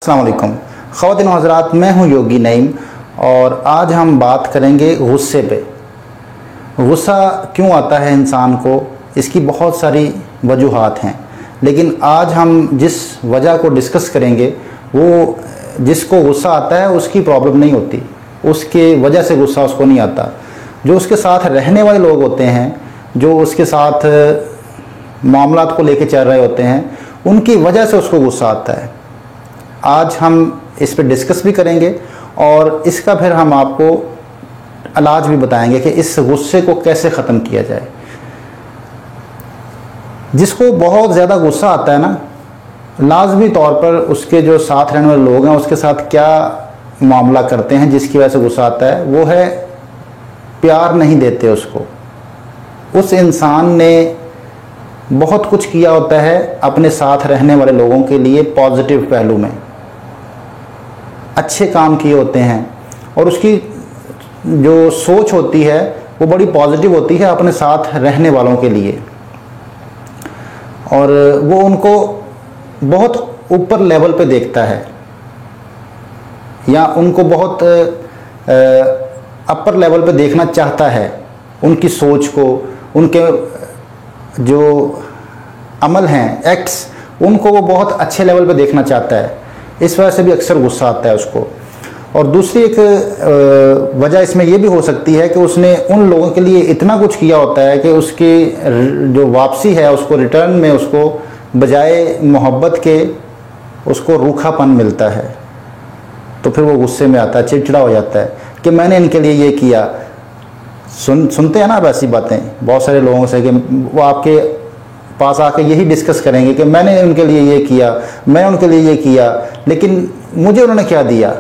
अस्सलाम वालेकुम ख़वातीन व हज़रात, मैं हूं योगी नईम और आज हम बात करेंगे गुस्से पे। गुस्सा क्यों आता है इंसान को, इसकी बहुत सारी वजूहात हैं, लेकिन आज हम जिस वजह को डिस्कस करेंगे वो जिसको गुस्सा आता है उसकी प्रॉब्लम नहीं होती, उसके वजह से गुस्सा उसको नहीं आता। जो उसके साथ रहने वाले लोग होते हैं, जो उसके साथ मामलात को लेके चल रहे होते हैं, उनकी वजह से उसको गुस्सा आता है। आज हम इस पर डिस्कस भी करेंगे और इसका फिर हम आपको इलाज भी बताएंगे कि इस गुस्से को कैसे ख़त्म किया जाए। जिसको बहुत ज़्यादा गुस्सा आता है ना, लाजमी तौर पर उसके जो साथ रहने वाले लोग हैं उसके साथ क्या मामला करते हैं जिसकी वजह से गुस्सा आता है, वो है प्यार नहीं देते उसको। उस इंसान ने बहुत कुछ किया होता है अपने साथ रहने वाले लोगों के लिए, पॉजिटिव पहलू में अच्छे काम किए होते हैं और उसकी जो सोच होती है वो बड़ी पॉजिटिव होती है अपने साथ रहने वालों के लिए, और वो उनको बहुत ऊपर लेवल पे देखता है या उनको बहुत अपर लेवल पे देखना चाहता है। उनकी सोच को, उनके जो अमल हैं, एक्ट्स, उनको वो बहुत अच्छे लेवल पे देखना चाहता है। इस वजह से भी अक्सर गुस्सा आता है उसको। और दूसरी एक वजह इसमें ये भी हो सकती है कि उसने उन लोगों के लिए इतना कुछ किया होता है कि उसकी जो वापसी है, उसको रिटर्न में उसको बजाय मोहब्बत के उसको रूखापन मिलता है, तो फिर वो गुस्से में आता है, चिड़चिड़ा हो जाता है कि मैंने इनके लिए ये किया। सुनते हैं ना आप ऐसी बातें बहुत सारे लोगों से कि वो आपके पास आके यही डिस्कस करेंगे कि मैंने उनके लिए ये किया, मैं उनके लिए ये किया, लेकिन मुझे उन्होंने क्या दिया।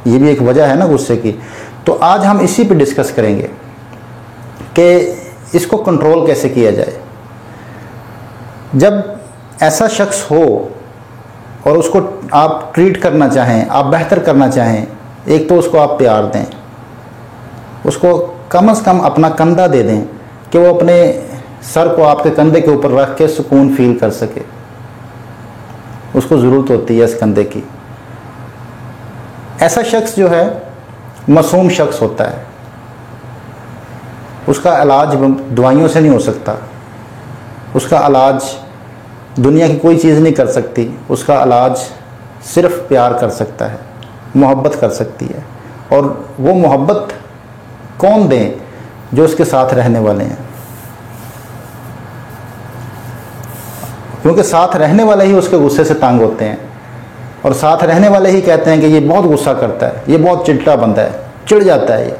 ये भी एक वजह है ना गुस्से की। तो आज हम इसी पे डिस्कस करेंगे कि इसको कंट्रोल कैसे किया जाए। जब ऐसा शख्स हो और उसको आप ट्रीट करना चाहें, आप बेहतर करना चाहें, एक तो उसको आप प्यार दें, उसको कम से कम अपना कंधा दे दें कि वो अपने सर को आपके कंधे के ऊपर रख के सुकून फील कर सके। उसको ज़रूरत होती है इस कंधे की। ऐसा शख्स जो है मासूम शख्स होता है, उसका इलाज दवाइयों से नहीं हो सकता, उसका इलाज दुनिया की कोई चीज़ नहीं कर सकती, उसका इलाज सिर्फ प्यार कर सकता है, मोहब्बत कर सकती है। और वो मोहब्बत कौन दें? जो उसके साथ रहने वाले हैं, क्योंकि साथ रहने वाले ही उसके गुस्से से तंग होते हैं और साथ रहने वाले ही कहते हैं कि ये बहुत गुस्सा करता है, ये बहुत चिड़चिड़ा बंदा है, चिढ़ जाता है ये।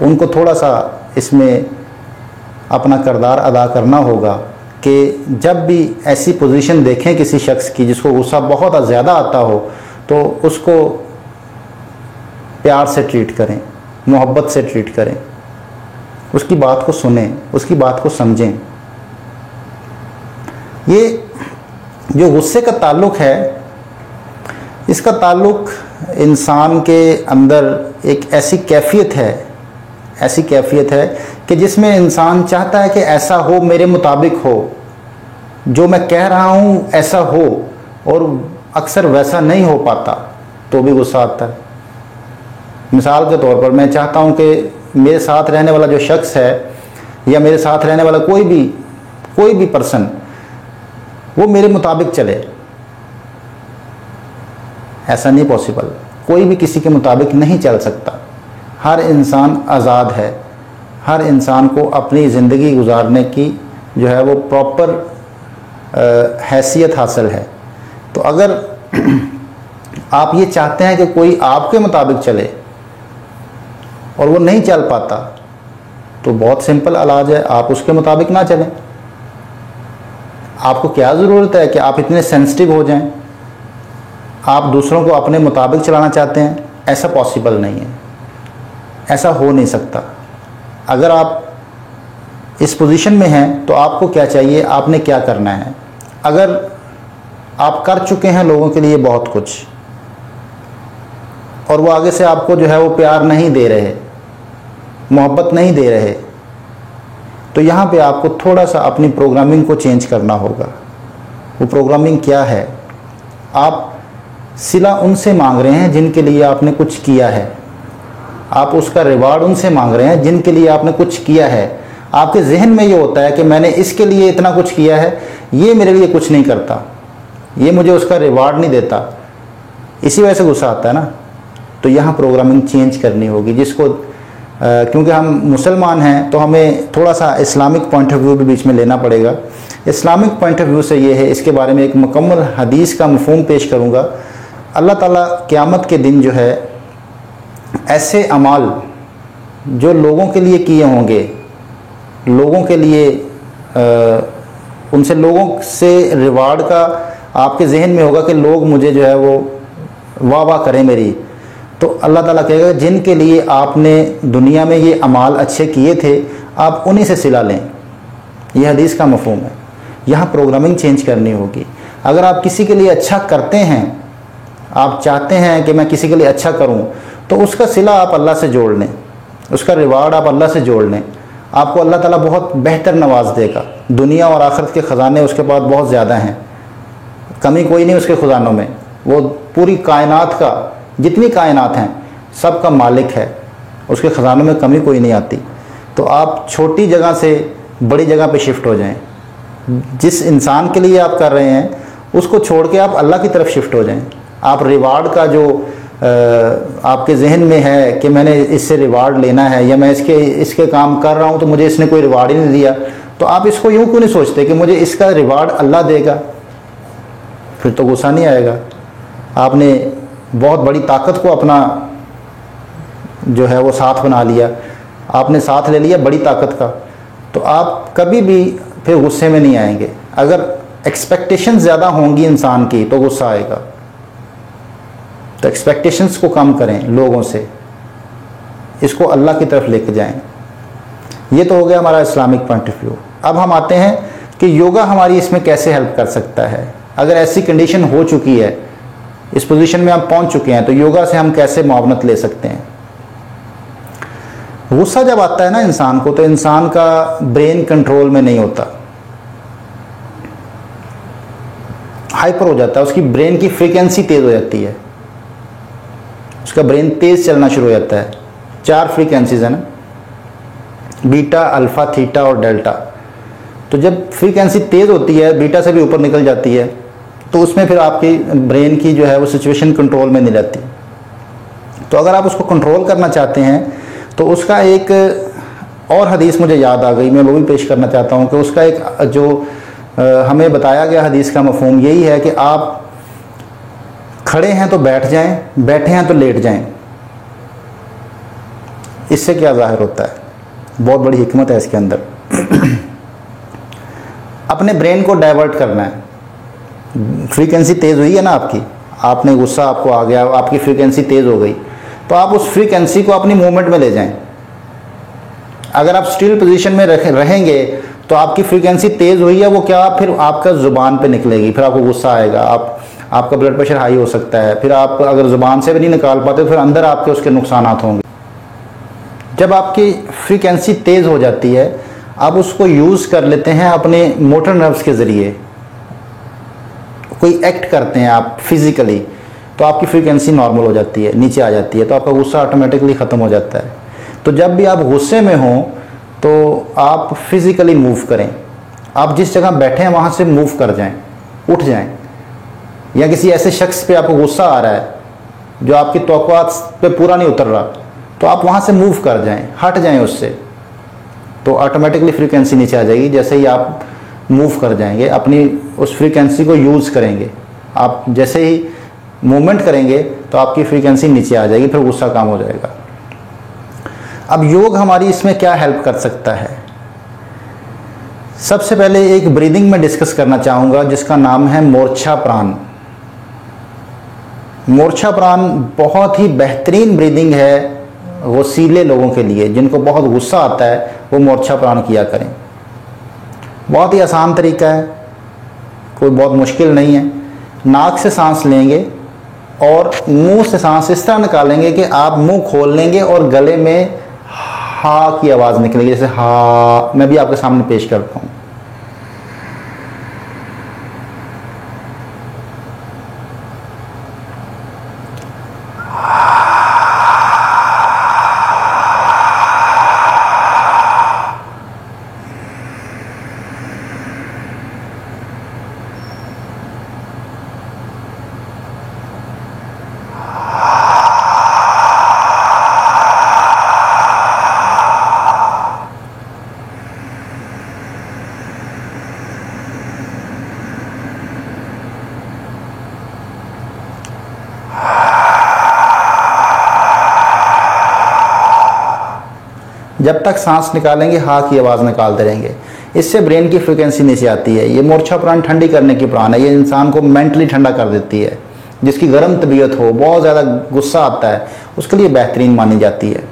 उनको थोड़ा सा इसमें अपना किरदार अदा करना होगा कि जब भी ऐसी पोजीशन देखें किसी शख्स की जिसको गुस्सा बहुत ज़्यादा आता हो, तो उसको प्यार से ट्रीट करें, मोहब्बत से ट्रीट करें, उसकी बात को सुनें, उसकी बात को समझें। ये जो गुस्से का ताल्लुक़ है, इसका ताल्लुक़ इंसान के अंदर एक ऐसी कैफियत है कि जिसमें इंसान चाहता है कि ऐसा हो, मेरे मुताबिक हो, जो मैं कह रहा हूँ ऐसा हो, और अक्सर वैसा नहीं हो पाता तो भी गुस्सा आता है। मिसाल के तौर पर मैं चाहता हूँ कि मेरे साथ रहने वाला जो शख्स है या मेरे साथ रहने वाला कोई भी पर्सन वो मेरे मुताबिक चले। ऐसा नहीं पॉसिबल, कोई भी किसी के मुताबिक नहीं चल सकता। हर इंसान आज़ाद है, हर इंसान को अपनी ज़िंदगी गुजारने की जो है वो प्रॉपर हैसियत हासिल है। तो अगर आप ये चाहते हैं कि कोई आपके मुताबिक चले और वो नहीं चल पाता, तो बहुत सिंपल इलाज है, आप उसके मुताबिक ना चलें। आपको क्या ज़रूरत है कि आप इतने सेंसिटिव हो जाएं? आप दूसरों को अपने मुताबिक चलाना चाहते हैं, ऐसा पॉसिबल नहीं है, ऐसा हो नहीं सकता। अगर आप इस पोजीशन में हैं तो आपको क्या चाहिए, आपने क्या करना है। अगर आप कर चुके हैं लोगों के लिए बहुत कुछ और वो आगे से आपको जो है वो प्यार नहीं दे रहे, मोहब्बत नहीं दे रहे, तो यहाँ पे आपको थोड़ा सा अपनी प्रोग्रामिंग को चेंज करना होगा। वो प्रोग्रामिंग क्या है? आप सिला उनसे मांग रहे हैं जिनके लिए आपने कुछ किया है, आप उसका रिवार्ड उनसे मांग रहे हैं जिनके लिए आपने कुछ किया है। आपके जहन में ये होता है कि मैंने इसके लिए इतना कुछ किया है, ये मेरे लिए कुछ नहीं करता, ये मुझे उसका रिवार्ड नहीं देता, इसी वजह से गुस्सा आता है ना। तो यहाँ प्रोग्रामिंग चेंज करनी होगी, जिसको क्योंकि हम मुसलमान हैं तो हमें थोड़ा सा इस्लामिक पॉइंट ऑफ व्यू भी बीच में लेना पड़ेगा। इस्लामिक पॉइंट ऑफ व्यू से ये है, इसके बारे में एक मुकम्मल हदीस का मफहूम पेश करूँगा। अल्लाह ताला क़यामत के दिन जो है ऐसे अमाल जो लोगों के लिए किए होंगे, लोगों के लिए उनसे लोगों से रिवार्ड का आपके जहन में होगा कि लोग मुझे जो है वो वाह वाह करें मेरी, तो अल्लाह ताला कहेगा जिनके लिए आपने दुनिया में ये अमाल अच्छे किए थे आप उन्हीं से सिला लें। यह हदीस का मफहूम है। यहाँ प्रोग्रामिंग चेंज करनी होगी। अगर आप किसी के लिए अच्छा करते हैं, आप चाहते हैं कि मैं किसी के लिए अच्छा करूं, तो उसका सिला आप अल्लाह से जोड़ लें, उसका रिवार्ड आप अल्लाह से जोड़ लें। आपको अल्लाह ताला बहुत बेहतर नवाज देगा। दुनिया और आखिरत के ख़जाने उसके पास बहुत ज़्यादा हैं, कमी कोई नहीं उसके ख़जानों में। वो पूरी कायनात का, जितनी कायनात हैं सब का मालिक है, उसके ख़जानों में कमी कोई नहीं आती। तो आप छोटी जगह से बड़ी जगह पे शिफ्ट हो जाएं। जिस इंसान के लिए आप कर रहे हैं उसको छोड़ के आप अल्लाह की तरफ शिफ्ट हो जाएं। आप रिवार्ड का जो आपके जहन में है कि मैंने इससे रिवार्ड लेना है या मैं इसके काम कर रहा हूँ तो मुझे इसने कोई रिवार्ड ही नहीं दिया, तो आप इसको यूँ क्यों नहीं सोचते कि मुझे इसका रिवार्ड अल्लाह देगा? फिर तो गुस्सा नहीं आएगा। आपने बहुत बड़ी ताकत को अपना जो है वो साथ बना लिया, आपने साथ ले लिया बड़ी ताकत का, तो आप कभी भी फिर गुस्से में नहीं आएंगे। अगर एक्सपेक्टेशन ज़्यादा होंगी इंसान की तो गुस्सा आएगा। तो एक्सपेक्टेशंस को कम करें लोगों से, इसको अल्लाह की तरफ लेके जाएं। ये तो हो गया हमारा इस्लामिक पॉइंट ऑफ व्यू। अब हम आते हैं कि योगा हमारी इसमें कैसे हेल्प कर सकता है। अगर ऐसी कंडीशन हो चुकी है, इस पोजीशन में हम पहुंच चुके हैं, तो योगा से हम कैसे मुआवनत ले सकते हैं। गुस्सा जब आता है ना इंसान को, तो इंसान का ब्रेन कंट्रोल में नहीं होता, हाइपर हो जाता है, उसकी ब्रेन की फ्रीक्वेंसी तेज़ हो जाती है, उसका ब्रेन तेज़ चलना शुरू हो जाता है। 4 फ्रीक्वेंसीज है ना, बीटा, अल्फ़ा, थीटा और डेल्टा। तो जब फ्रीक्वेंसी तेज़ होती है, बीटा से भी ऊपर निकल जाती है, तो उसमें फिर आपकी ब्रेन की जो है वो सिचुएशन कंट्रोल में नहीं रहती। तो अगर आप उसको कंट्रोल करना चाहते हैं तो उसका एक और हदीस मुझे याद आ गई, मैं वो भी पेश करना चाहता हूँ कि उसका एक जो हमें बताया गया हदीस का मफहूम यही है कि आप खड़े हैं तो बैठ जाएं, बैठे हैं तो लेट जाएं। इससे क्या जाहिर होता है? बहुत बड़ी हिकमत है इसके अंदर। अपने ब्रेन को डाइवर्ट करना है। फ्रीक्वेंसी तेज़ हुई है ना आपकी, आपने गुस्सा आपको आ गया, आपकी फ्रीक्वेंसी तेज़ हो गई, तो आप उस फ्रीक्वेंसी को अपनी मूवमेंट में ले जाएं। अगर आप स्टिल पोजीशन में रहेंगे तो आपकी फ्रीक्वेंसी तेज़ हुई है, वो क्या फिर आपका ज़ुबान पे निकलेगी, फिर आपको गुस्सा आएगा, आपका ब्लड प्रेशर हाई हो सकता है, फिर आप अगर ज़ुबान से भी नहीं निकाल पाते फिर अंदर आपके उसके नुकसान होंगे। जब आपकी फ्रीक्वेंसी तेज़ हो जाती है, आप उसको यूज़ कर लेते हैं अपने मोटर नर्व्स के ज़रिए, कोई एक्ट करते हैं आप फिज़िकली, तो आपकी फ्रीक्वेंसी नॉर्मल हो जाती है, नीचे आ जाती है, तो आपका गुस्सा ऑटोमेटिकली ख़त्म हो जाता है। तो जब भी आप गुस्से में हों तो आप फिज़िकली मूव करें। आप जिस जगह बैठे हैं वहाँ से मूव कर जाएं, उठ जाएं। या किसी ऐसे शख्स पे आपको गुस्सा आ रहा है जो आपकी तवक्कुआत पे पूरा नहीं उतर रहा, तो आप वहाँ से मूव कर जाएं, हट जाएं उससे, तो ऑटोमेटिकली फ्रीक्वेंसी नीचे आ जाएगी। जैसे ही आप मूव कर जाएंगे, अपनी उस फ्रीक्वेंसी को यूज़ करेंगे, आप जैसे ही मूवमेंट करेंगे तो आपकी फ्रीक्वेंसी नीचे आ जाएगी, फिर गुस्सा कम हो जाएगा। अब योग हमारी इसमें क्या हेल्प कर सकता है? सबसे पहले एक ब्रीदिंग में डिस्कस करना चाहूँगा जिसका नाम है मोर्छा प्राण। मोर्छा प्राण बहुत ही बेहतरीन ब्रीदिंग है वसीले लोगों के लिए, जिनको बहुत गुस्सा आता है वो मोर्छा प्राण किया करें। बहुत ही आसान तरीका है, कोई बहुत मुश्किल नहीं है। नाक से सांस लेंगे और मुंह से सांस इस तरह निकालेंगे कि आप मुंह खोल लेंगे और गले में हा की आवाज़ निकलेगी, जैसे हा। मैं भी आपके सामने पेश करता हूँ। जब तक सांस निकालेंगे हा की आवाज़ निकालते रहेंगे। इससे ब्रेन की फ्रिक्वेंसी नीचे आती है। ये मूर्छा प्राण ठंडी करने की प्राण है। ये इंसान को मेंटली ठंडा कर देती है। जिसकी गर्म तबीयत हो, बहुत ज़्यादा गुस्सा आता है, उसके लिए बेहतरीन मानी जाती है।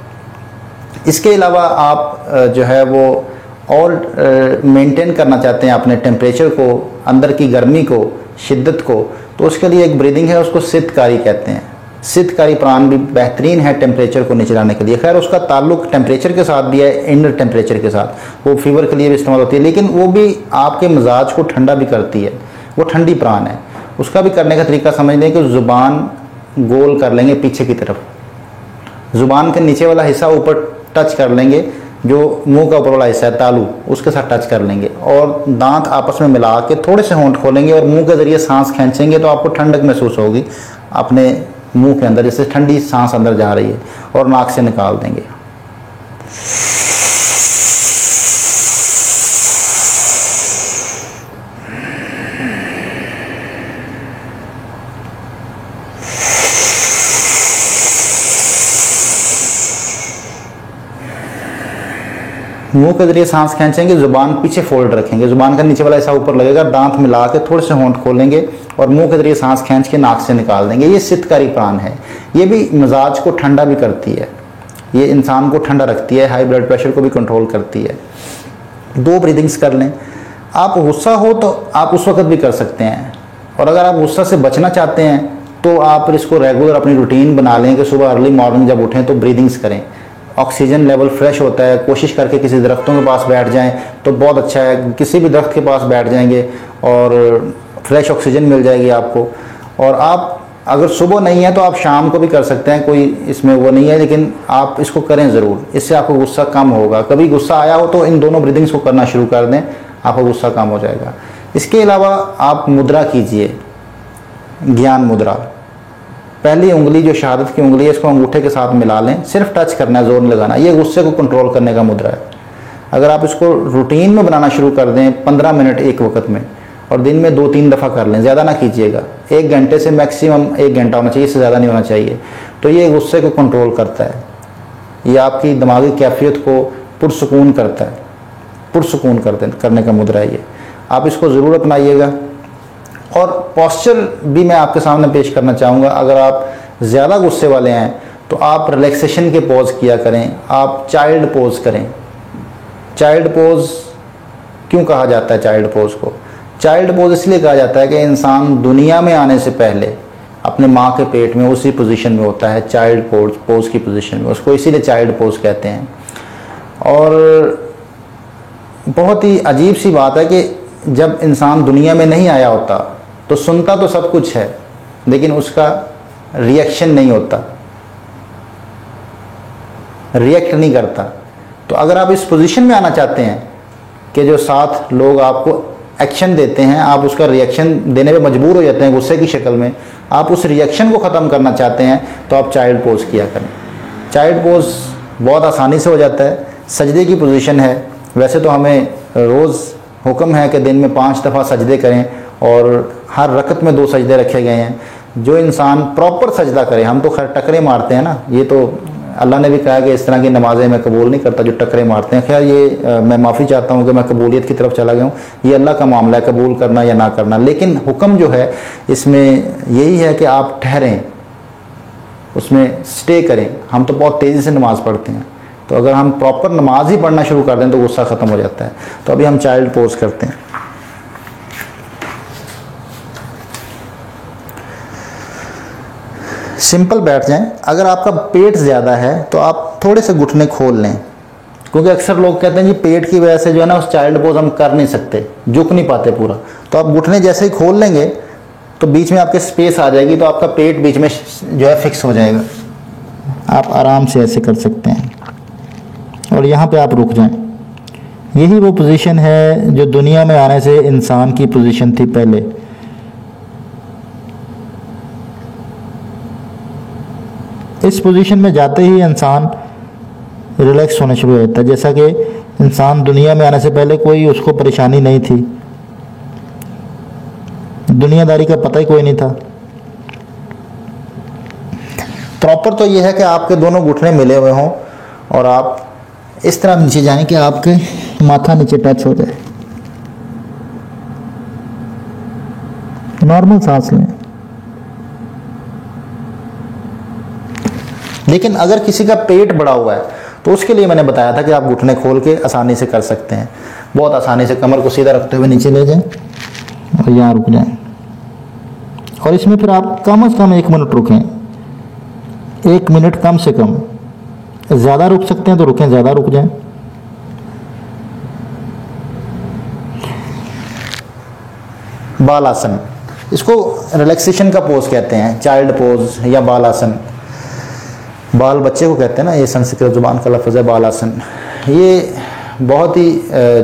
इसके अलावा आप जो है वो और मेंटेन करना चाहते हैं अपने टेम्परेचर को, अंदर की गर्मी को, शिद्दत को, तो उसके लिए एक ब्रीदिंग है, उसको सिद्धकारी कहते हैं। सिद्धकारी प्राण भी बेहतरीन है टेम्परेचर को नीचे लाने के लिए। खैर उसका ताल्लुक टेम्परेचर के साथ भी है, इनर टेम्परेचर के साथ। वो फीवर के लिए भी इस्तेमाल होती है, लेकिन वो भी आपके मिजाज को ठंडा भी करती है। वो ठंडी प्राण है। उसका भी करने का तरीका समझ लें कि ज़ुबान गोल कर लेंगे पीछे की तरफ, ज़ुबान के नीचे वाला हिस्सा ऊपर टच कर लेंगे, जो मुंह का ऊपर वाला हिस्सा है तालू, उसके साथ टच कर लेंगे और दांत आपस में मिला के थोड़े से होंठ खोलेंगे और मुंह के ज़रिए सांस खींचेंगे तो आपको ठंडक महसूस होगी अपने मुंह के अंदर, जैसे ठंडी सांस अंदर जा रही है, और नाक से निकाल देंगे। मुंह के जरिए सांस खींचेंगे, जुबान पीछे फोल्ड रखेंगे, जुबान का नीचे वाला हिस्सा ऊपर लगेगा, दांत मिला के थोड़े से होंठ खोलेंगे और मुंह के जरिए सांस खींच के नाक से निकाल देंगे। ये सिद्धकारी प्राण है। ये भी मिजाज को ठंडा भी करती है, ये इंसान को ठंडा रखती है, हाई ब्लड प्रेशर को भी कंट्रोल करती है। 2 ब्रीदिंग्स कर लें। आप गुस्सा हो तो आप उस वक्त भी कर सकते हैं, और अगर आप गुस्सा से बचना चाहते हैं तो आप इसको रेगुलर अपनी रूटीन बना लें कि सुबह अर्ली मॉर्निंग जब उठें तो ब्रीदिंग्स करें। ऑक्सीजन लेवल फ्रेश होता है। कोशिश करके किसी दरख्तों के पास बैठ जाएं तो बहुत अच्छा है। किसी भी दरख्त के पास बैठ जाएंगे और फ्रेश ऑक्सीजन मिल जाएगी आपको। और आप अगर सुबह नहीं है तो आप शाम को भी कर सकते हैं, कोई इसमें वो नहीं है, लेकिन आप इसको करें ज़रूर। इससे आपको गुस्सा कम होगा। कभी गुस्सा आया हो तो इन दोनों ब्रीदिंग्स को करना शुरू कर दें, आपका गुस्सा कम हो जाएगा। इसके अलावा आप मुद्रा कीजिए, ज्ञान मुद्रा। पहली उंगली जो शहादत की उंगली है, इसको अंगूठे के साथ मिला लें, सिर्फ टच करना है, जोर नहीं लगाना। ये गुस्से को कंट्रोल करने का मुद्रा है। अगर आप इसको रूटीन में बनाना शुरू कर दें 15 मिनट एक वक्त में, और दिन में 2-3 दफ़ा कर लें, ज़्यादा ना कीजिएगा। 1 घंटे से मैक्सिमम 1 घंटा होना चाहिए, इससे ज़्यादा नहीं होना चाहिए। तो ये गुस्से को कंट्रोल करता है। ये आपकी दिमागी कैफियत को पुरसुकून करता है, पुरसुकून करने का मुद्रा है ये। आप इसको ज़रूर अपनाइएगा। और पोस्चर भी मैं आपके सामने पेश करना चाहूँगा। अगर आप ज़्यादा गुस्से वाले हैं तो आप रिलैक्सेशन के पोज किया करें, आप चाइल्ड पोज करें। चाइल्ड पोज क्यों कहा जाता है चाइल्ड पोज को? चाइल्ड पोज इसलिए कहा जाता है कि इंसान दुनिया में आने से पहले अपने माँ के पेट में उसी पोजीशन में होता है, चाइल्ड पोज की पोजीशन में, उसको इसीलिए चाइल्ड पोज कहते हैं। और बहुत ही अजीब सी बात है कि जब इंसान दुनिया में नहीं आया होता तो सुनता तो सब कुछ है, लेकिन उसका रिएक्शन नहीं होता, रिएक्ट नहीं करता। तो अगर आप इस पोजीशन में आना चाहते हैं कि जो साथ लोग आपको एक्शन देते हैं, आप उसका रिएक्शन देने पे मजबूर हो जाते हैं गुस्से की शक्ल में, आप उस रिएक्शन को ख़त्म करना चाहते हैं, तो आप चाइल्ड पोज किया करें। चाइल्ड पोज बहुत आसानी से हो जाता है। सजदे की पोजीशन है। वैसे तो हमें रोज़ हुक्म है कि दिन में 5 दफ़ा सजदे करें, और हर रकत में 2 सजदे रखे गए हैं। जो इंसान प्रॉपर सजदा करे, हम तो खैर टकरे मारते हैं ना, ये तो अल्लाह ने भी कहा कि इस तरह की नमाज़ें मैं कबूल नहीं करता जो टकरे मारते हैं। खैर ये मैं माफ़ी चाहता हूँ कि मैं कबूलियत की तरफ चला गया हूँ। ये अल्लाह का मामला है, कबूल करना या ना करना। लेकिन हुक्म जो है इसमें यही है कि आप ठहरें, उसमें स्टे करें। हम तो बहुत तेज़ी से नमाज़ पढ़ते हैं, तो अगर हम प्रॉपर नमाज ही पढ़ना शुरू कर दें तो गुस्सा ख़त्म हो जाता है। तो अभी हम चाइल्ड पोज करते हैं। सिंपल बैठ जाएं। अगर आपका पेट ज़्यादा है तो आप थोड़े से घुटने खोल लें, क्योंकि अक्सर लोग कहते हैं जी पेट की वजह से जो है ना उस चाइल्ड पोज हम कर नहीं सकते, झुक नहीं पाते पूरा। तो आप घुटने जैसे ही खोल लेंगे तो बीच में आपके स्पेस आ जाएगी, तो आपका पेट बीच में जो है फिक्स हो जाएगा। आप आराम से ऐसे कर सकते हैं और यहाँ पे आप रुक जाएं। यही वो पोजीशन है जो दुनिया में आने से इंसान की पोजीशन थी पहले। इस पोजीशन में जाते ही इंसान रिलैक्स होना शुरू हो जाता है, जैसा कि इंसान दुनिया में आने से पहले कोई उसको परेशानी नहीं थी, दुनियादारी का पता ही कोई नहीं था। प्रॉपर तो ये है कि आपके दोनों घुटने मिले हुए हों और आप इस तरह नीचे जाएं कि आपके माथा नीचे टच हो जाए। नॉर्मल सांस लें। लेकिन अगर किसी का पेट बड़ा हुआ है तो उसके लिए मैंने बताया था कि आप घुटने खोल के आसानी से कर सकते हैं। बहुत आसानी से कमर को सीधा रखते हुए नीचे ले जाएं और यहाँ रुक जाएं। और इसमें फिर आप कम से कम 1 मिनट रुकें। 1 मिनट कम से कम। ज़्यादा रुक सकते हैं तो रुकें, ज़्यादा रुक जाएं। बाल आसन, इसको रिलैक्सेशन का पोज कहते हैं, चाइल्ड पोज या बाल आसन। बाल बच्चे को कहते हैं ना, ये संस्कृत जुबान का लफ्ज़ है बाल आसन। ये बहुत ही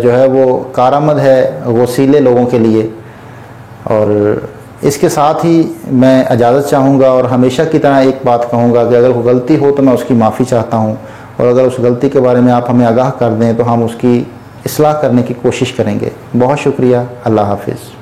जो है वो कारआमद है वसीले लोगों के लिए। और इसके साथ ही मैं इजाज़त चाहूँगा और हमेशा की तरह एक बात कहूँगा कि अगर कोई गलती हो तो मैं उसकी माफ़ी चाहता हूँ, और अगर उस गलती के बारे में आप हमें आगाह कर दें तो हम उसकी इस्लाह करने की कोशिश करेंगे। बहुत शुक्रिया। अल्लाह हाफिज़।